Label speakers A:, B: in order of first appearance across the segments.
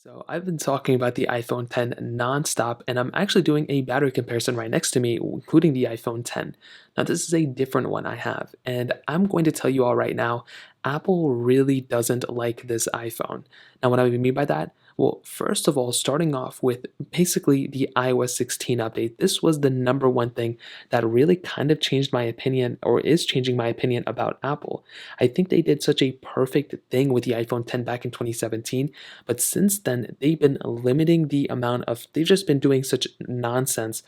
A: So I've been talking about the iPhone 10 nonstop, and I'm actually doing a battery comparison right next to me, including the iPhone 10. Now, this is a different one I have, and I'm going to tell you all right now, Apple really doesn't like this iPhone. Now, what I mean by that? Well, first of all, starting off with basically the iOS 16 update, this was the number one thing that really kind of changed my opinion, or is changing my opinion about Apple. I think they did such a perfect thing with the iPhone 10 back in 2017, but since then, they've been limiting the amount of, they've just been doing such nonsense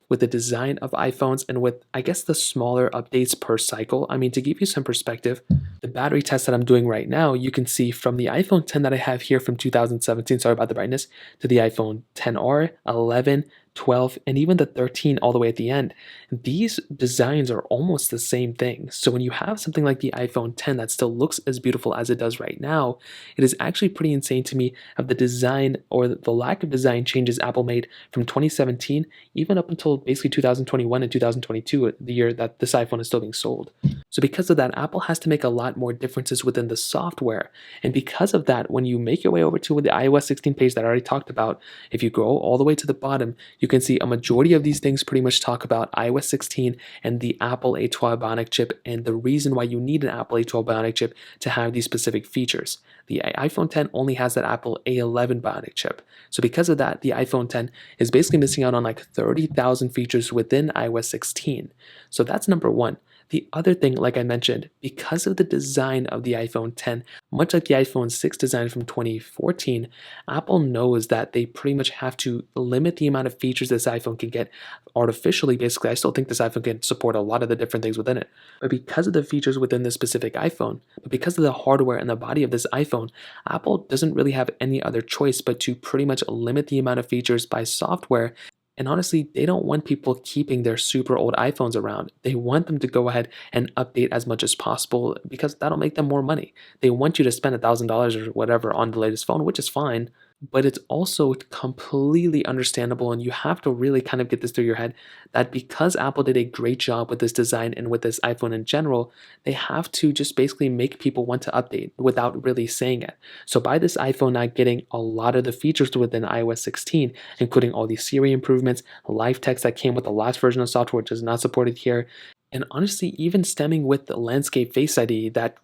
A: with the design of iPhones and with, I guess, the smaller updates per cycle. I mean, to give you some perspective, the battery test that I'm doing right now, you can see from the iPhone 10 that I have here from 2017, sorry about the brightness, to the iPhone 10R, 11, 12, and even the 13 all the way at the end. These designs are almost the same thing. So when you have something like the iPhone 10 that still looks as beautiful as it does right now, it is actually pretty insane to me of the design or the lack of design changes Apple made from 2017 even up until basically 2021 and 2022, the year that this iPhone is still being sold. So because of that, Apple has to make a lot more differences within the software. And because of that, when you make your way over to the iOS 16 page that I already talked about, if you go all the way to the bottom, you can see a majority of these things pretty much talk about iOS 16 and the Apple A12 Bionic chip and the reason why you need an Apple A12 Bionic chip to have these specific features. The iPhone 10 only has that Apple A11 Bionic chip. So because of that, the iPhone 10 is basically missing out on like 30,000 features within iOS 16. So that's number one. The other thing, like I mentioned, because of the design of the iPhone 10, much like the iPhone 6 design from 2014, Apple knows that they pretty much have to limit the amount of features this iPhone can get artificially. Basically, I still think this iPhone can support a lot of the different things within it. But because of the features within this specific iPhone, but because of the hardware and the body of this iPhone, Apple doesn't really have any other choice but to pretty much limit the amount of features by software. And honestly, they don't want people keeping their super old iPhones around. They want them to go ahead and update as much as possible because that'll make them more money. They want you to spend $1,000 or whatever on the latest phone, which is fine, but it's also completely understandable. And you have to really kind of get this through your head that because Apple did a great job with this design and with this iPhone in general, they have to just basically make people want to update without really saying it. So by this iPhone not getting a lot of the features within iOS 16, including all these Siri improvements, live text that came with the last version of software, which is not supported here, and honestly, even stemming with the landscape Face ID that,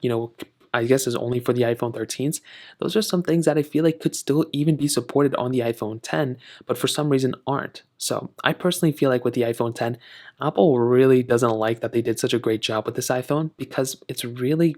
A: I guess is only for the iPhone 13s, those are some things that I feel like could still even be supported on the iPhone 10, but for some reason aren't. So I personally feel like with the iPhone 10, Apple really doesn't like that they did such a great job with this iPhone because it's really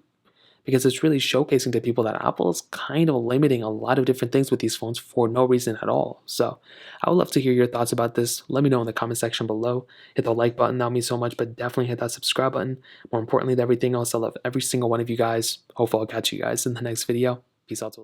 A: showcasing to people that Apple is kind of limiting a lot of different things with these phones for no reason at all. So I would love to hear your thoughts about this. Let me know in the comment section below. Hit the like button, that would mean so much, but definitely hit that subscribe button. More importantly than everything else, I love every single one of you guys. Hopefully I'll catch you guys in the next video. Peace out.